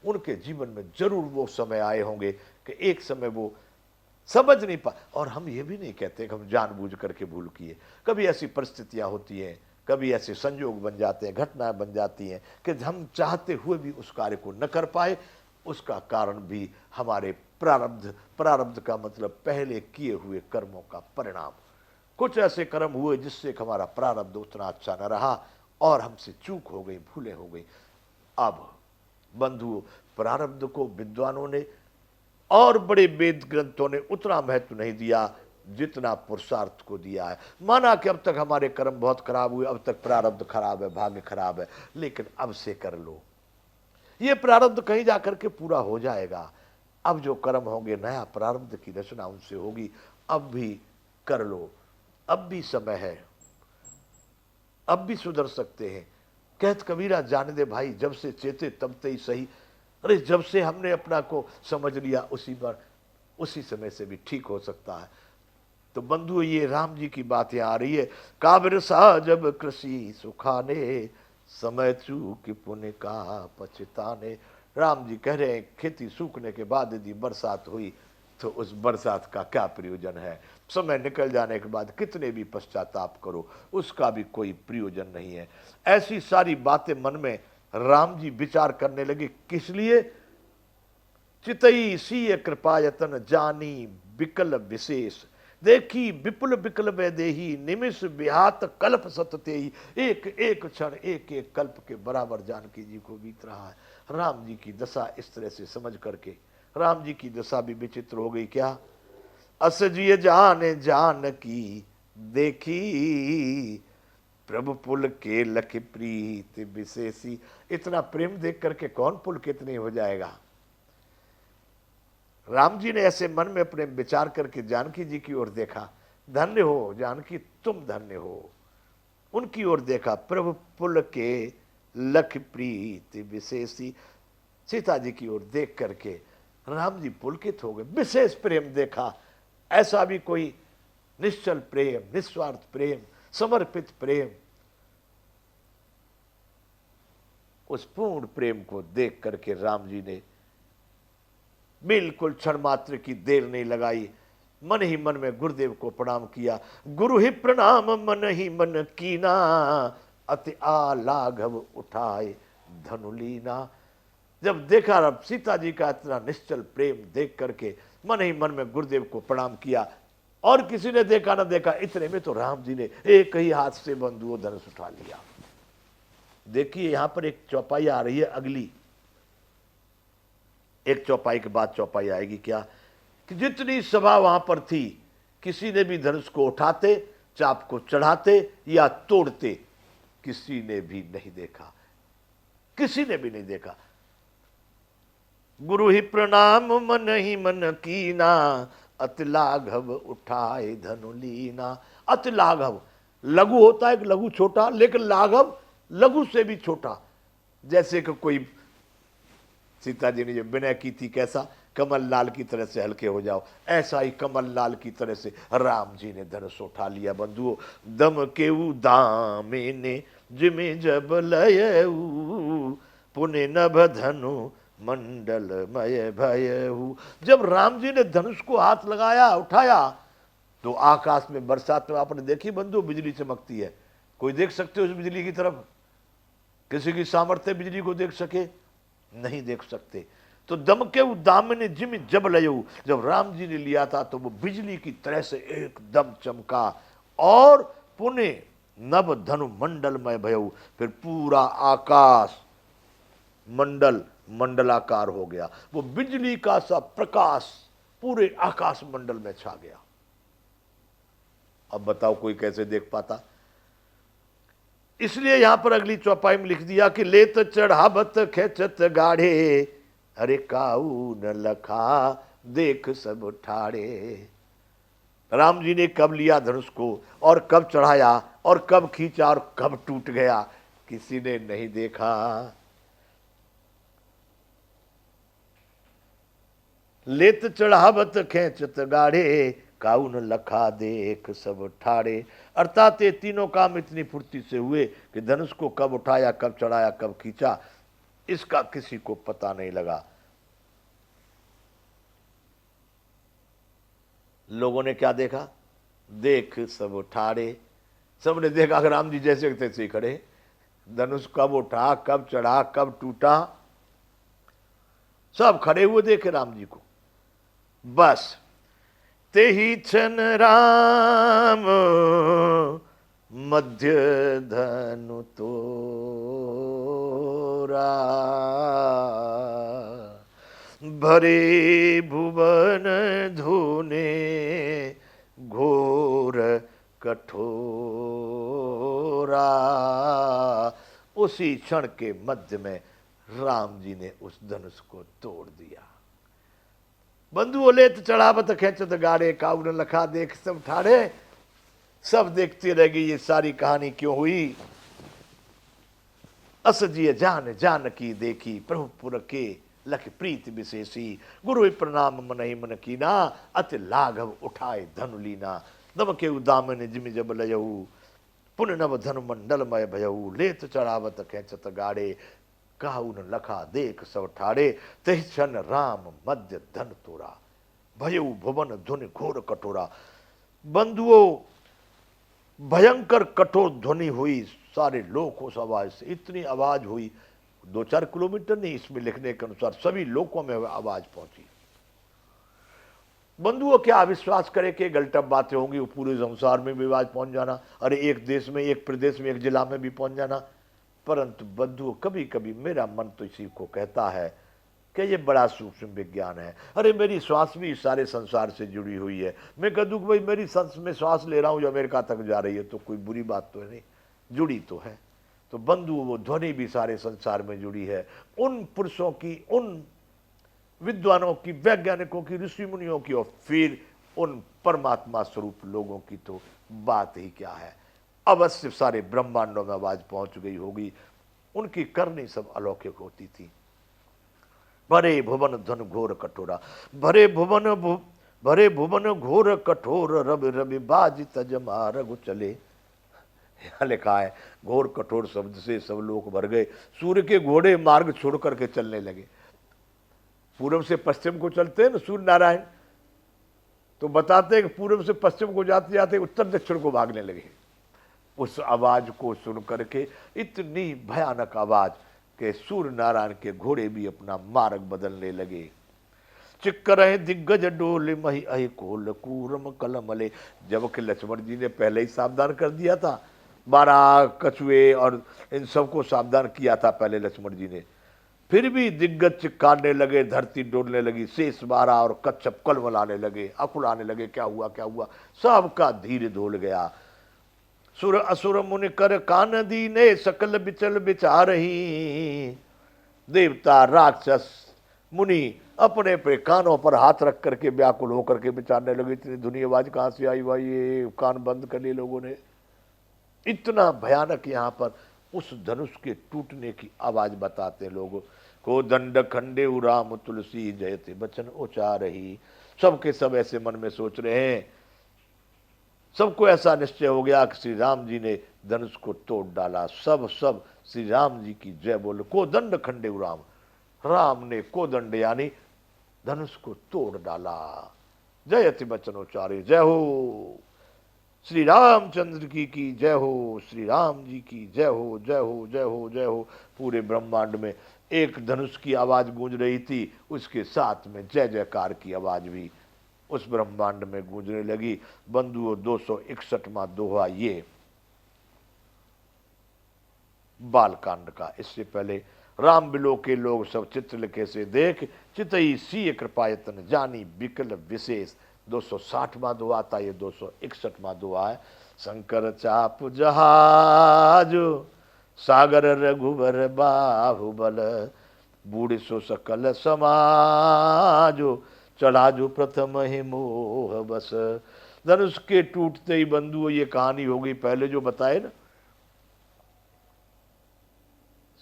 उनके जीवन में जरूर वो समय आए होंगे कि एक समय वो समझ नहीं पा। और हम ये भी नहीं कहते कि हम जानबूझ करके भूल किए, कभी ऐसी परिस्थितियां होती हैं, कभी ऐसे संयोग बन जाते हैं, घटनाएं बन जाती हैं कि हम चाहते हुए भी उस कार्य को न कर पाए। उसका कारण भी हमारे प्रारब्ध, प्रारब्ध का मतलब पहले किए हुए कर्मों का परिणाम। कुछ ऐसे कर्म हुए जिससे हमारा प्रारब्ध उतना अच्छा न रहा और हमसे चूक हो गई, भूले हो गई। अब बंधुओं, प्रारब्ध को विद्वानों ने और बड़े वेद ग्रंथों ने उतना महत्व नहीं दिया जितना पुरुषार्थ को दिया है। माना कि अब तक हमारे कर्म बहुत खराब हुए, अब तक प्रारब्ध खराब है, भाग्य खराब है, लेकिन अब से कर लो, ये प्रारब्ध कहीं जाकर के पूरा हो जाएगा। अब जो कर्म होंगे, नया प्रारब्ध की रचना उनसे होगी, अब भी कर लो, अब भी समय है, अब भी सुधर सकते हैं। कहत कबीरा जाने दे भाई, जब से चेते तब ते ही सही। अरे जब से हमने अपना को समझ लिया उसी बार, उसी समय से भी ठीक हो सकता है। तो बंधु, ये राम जी की बात यहाँ आ रही है। काबिर सा जब कृषि सुखाने, समय चूक पुण्य का पछताने। राम जी कह रहे हैं खेती सूखने के बाद यदि बरसात हुई तो उस बरसात का क्या प्रयोजन है। समय निकल जाने के बाद कितने भी पश्चाताप करो, उसका भी कोई प्रयोजन नहीं है। ऐसी सारी बातें मन में राम जी विचार करने लगे। किस लिए? चितई सीय कृपायतन जानी विकल विशेष, देखी विपुल विकल में देही, निमिष विहात कल्प सत तेही। एक एक क्षण, एक एक कल्प के बराबर जानकी जी को बीत रहा है। राम जी की दशा इस तरह से समझ करके, राम जी की दशा भी विचित्र हो गई। क्या? असजिय जाने जान की देखी, प्रभु पुल के लख प्रीत विशेषी। इतना प्रेम देख करके कौन पुल कितनी हो जाएगा। राम जी ने ऐसे मन में अपने विचार करके जानकी जी की ओर देखा। धन्य हो जानकी, तुम धन्य हो। उनकी ओर देखा, प्रभु पुल के लख प्रीत विशेषी। सीता जी की ओर देख करके राम जी पुलकित हो गए, विशेष प्रेम देखा। ऐसा भी कोई निश्चल प्रेम, निस्वार्थ प्रेम, समर्पित प्रेम। उस पूर्ण प्रेम को देख करके राम जी ने बिल्कुल क्षण मात्र की देर नहीं लगाई, मन ही मन में गुरुदेव को प्रणाम किया। गुरु ही प्रणाम मन ही मन कीना, अति आलाघव उठाए धनुलीना। जब देखा रब सीता जी का इतना निश्चल प्रेम देख करके मन ही मन में गुरुदेव को प्रणाम किया। और किसी ने देखा ना देखा, इतने में तो राम जी ने एक ही हाथ से बंधुओं धनुष उठा लिया। देखिए यहां पर एक चौपाई आ रही है अगली, एक चौपाई के बाद चौपाई आएगी। क्या? कि जितनी सभा वहां पर थी, किसी ने भी धनुष को उठाते, चाप को चढ़ाते या तोड़ते किसी ने भी नहीं देखा, किसी ने भी नहीं देखा। गुरु ही प्रणाम मन ही मन कीना, अति लाघव उठाए धनुलीना। अति लाघव, लघु होता है, लघु छोटा, लेकिन लाघव लघु से भी छोटा। जैसे कि कोई सीता जी ने जो विनय की थी, कैसा? कमल लाल की तरह से हल्के हो जाओ, ऐसा ही कमल लाल की तरह से राम जी ने धनुष उठा लिया। बंधुओं, दम के दामे ने जिमे जब लयऊ, पुण्य नभ धनु मंडल मय भयऊ। जब राम जी ने धनुष को हाथ लगाया, उठाया, तो आकाश में बरसात में आपने देखी बंधु, बिजली चमकती है। कोई देख सकते हो उस बिजली की तरफ? किसी की सामर्थ्य बिजली को देख सके? नहीं देख सकते। तो दम के दामने जिम जब लयऊ, जब राम जी ने लिया था तो वो बिजली की तरह से एकदम चमका। और पुण्य नभ धनु मंडल में भयऊ, फिर पूरा आकाश मंडल मंडलाकार हो गया। वो बिजली का सा प्रकाश पूरे आकाश मंडल में छा गया। अब बताओ कोई कैसे देख पाता? इसलिए यहां पर अगली चौपाई में लिख दिया कि लेत चढ़ावत खेचत गाढ़े, अरे काऊ न लखा देख सब ठाड़े। राम जी ने कब लिया धनुष को, और कब चढ़ाया, और कब खींचा, और कब टूट गया, किसी ने नहीं देखा। लेत चढ़ावत खेचत गाढ़े, काउन लखा देख सब ठाड़े। अर्थात ये तीनों काम इतनी फुर्ती से हुए कि धनुष को कब उठाया, कब चढ़ाया, कब खींचा, इसका किसी को पता नहीं लगा। लोगों ने क्या देखा? देख सब ठाड़े, सबने देखा कि राम जी जैसे तैसे ही खड़े। धनुष कब उठा, कब चढ़ा, कब टूटा, सब खड़े हुए देखे राम जी को। बस ते ही छन राम मध्य धनु तोरा, भरे भुवन धुने घोर कठोरा। उसी क्षण के मध्य में राम जी ने उस धनुष को तोड़ दिया। बंधु लेत चढ़ावत खेचत गाड़े, काउन लखा देख सब ठाड़े। सब देखते रह गई ये सारी कहानी क्यों हुई। अस जिय जान जान की देखी, प्रभु पुर के लख प्रीत विशेषी। गुरु प्रणाम मन ही मन कीना, अति लाघव उठाए धनु लीना। दम के उदामन जिमि जब लयऊ, पुन नव धनु मंडलमय भयऊ। लेत चढ़ावत खेचत गाड़े, काउन लखा देख सब ठाड़े। तहि क्षण राम मध्य धन तोरा, भयऊ भुवन धुनि घोर कठोरा। बंधुओं, भयंकर कठोर ध्वनि हुई सारे लोग उस आवाज से। इतनी आवाज हुई, 2-4 किलोमीटर नहीं, इसमें लिखने के अनुसार सभी लोगों में आवाज पहुंची। बंधुओं, क्या विश्वास करे कि गलटब बातें होंगी, वो पूरे संसार में भी आवाज पहुंच जाना, अरे एक देश में, एक प्रदेश में, एक जिला में भी पहुंच जाना। परंतु बंधुओं, कभी कभी मेरा मन तो इसी को कहता है कि ये बड़ा सूक्ष्म विज्ञान है। अरे मेरी श्वास भी सारे संसार से जुड़ी हुई है। मैं कह दूं कि भाई मेरी सांस में श्वास ले रहा हूं जो अमेरिका तक जा रही है, तो कोई बुरी बात तो है नहीं, जुड़ी तो है। तो बंधु, वो ध्वनि भी सारे संसार में जुड़ी है। उन पुरुषों की, उन विद्वानों की, वैज्ञानिकों की, ऋषि मुनियों की, और फिर उन परमात्मा स्वरूप लोगों की तो बात ही क्या है। अवश्य सारे ब्रह्मांडों में आवाज पहुंच गई होगी। उनकी करनी सब अलौकिक होती थी। भरे भुवन धन घोर कठोरा, भरे भुवन घोर कठोर, रवि रवि बाज तजमा रघु चले। यहां लिखा है घोर कठोर शब्द से सब लोग भर गए। सूर्य के घोड़े मार्ग छोड़ करके चलने लगे। पूर्व से पश्चिम को चलते हैं ना सूर्य नारायण, तो बताते हैं कि पूर्व से पश्चिम को जाते जाते उत्तर दक्षिण को भागने लगे। उस आवाज को सुन करके, इतनी भयानक आवाज कि सूर्य नारायण के घोड़े भी अपना मार्ग बदलने लगे। चिक्कर है दिग्गज डोले मही अहि कोल कूरम कलमले। जबकि लक्ष्मण जी ने पहले ही सावधान कर दिया था, 12 कछुए और इन सबको सावधान किया था पहले लक्ष्मण जी ने। फिर भी दिग्गज चिक्कारने लगे, धरती डोलने लगी, शेष 12 और कच्छप कलमलाने लगे, अकुलाने लगे, क्या हुआ क्या हुआ। सबका धीर धोल गया। सुर असुर मुनि कर कान दीने, सकल बिचल बिचारही। देवता राक्षस मुनि अपने पे कानों पर हाथ रख करके व्याकुल होकर के बिचारने लगे। इतनी धुनी आवाज कहां से आई भाई, ये कान बंद कर लिए लोगों ने। इतना भयानक यहाँ पर उस धनुष के टूटने की आवाज बताते लोगों को। दंड खंडे राम तुलसी जयते बचन उचारही। सबके सब ऐसे मन में सोच रहे हैं, सबको ऐसा निश्चय हो गया कि श्री राम जी ने धनुष को तोड़ डाला। सब श्री राम जी की जय बोल। को दंड खंडे राम, राम ने कोदंड यानी धनुष को तोड़ डाला। जयति बचनोचार्य, जय हो श्री रामचंद्र की जय हो, श्री राम जी की जय हो, जय हो, जय हो, जय हो। पूरे ब्रह्मांड में एक धनुष की आवाज गूंज रही थी, उसके साथ में जय जयकार की आवाज भी उस ब्रह्मांड में गूंजने लगी। बंधुओं, 261वां दोहा ये बालकांड का। इससे पहले राम बिलो के लोग सब चित्र लिखे से देख, चितई सी कृपायतन जानी विकल विशेष। 260वां दोहा था, ये 261वां दोहा है। शंकर चाप जहाज सागर रघुबर बाहुबल, बूढ़ सो सकल समाजो चढ़ा जो प्रथम ही मोह बस। धनुष के टूटते ही बंधुओं ये कहानी हो गई। पहले जो बताए ना,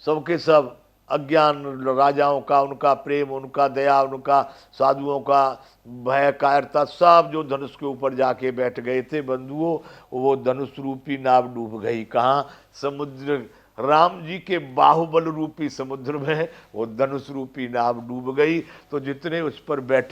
सबके सब अज्ञान राजाओं का, उनका प्रेम, उनका दया, उनका साधुओं का भय कायरता, सब जो धनुष के ऊपर जाके बैठ गए थे बंधुओं, वो धनुष रूपी नाव डूब गई। कहाँ? समुद्र राम जी के बाहुबल रूपी समुद्र में वो धनुष रूपी नाव डूब गई, तो जितने उस पर बैठे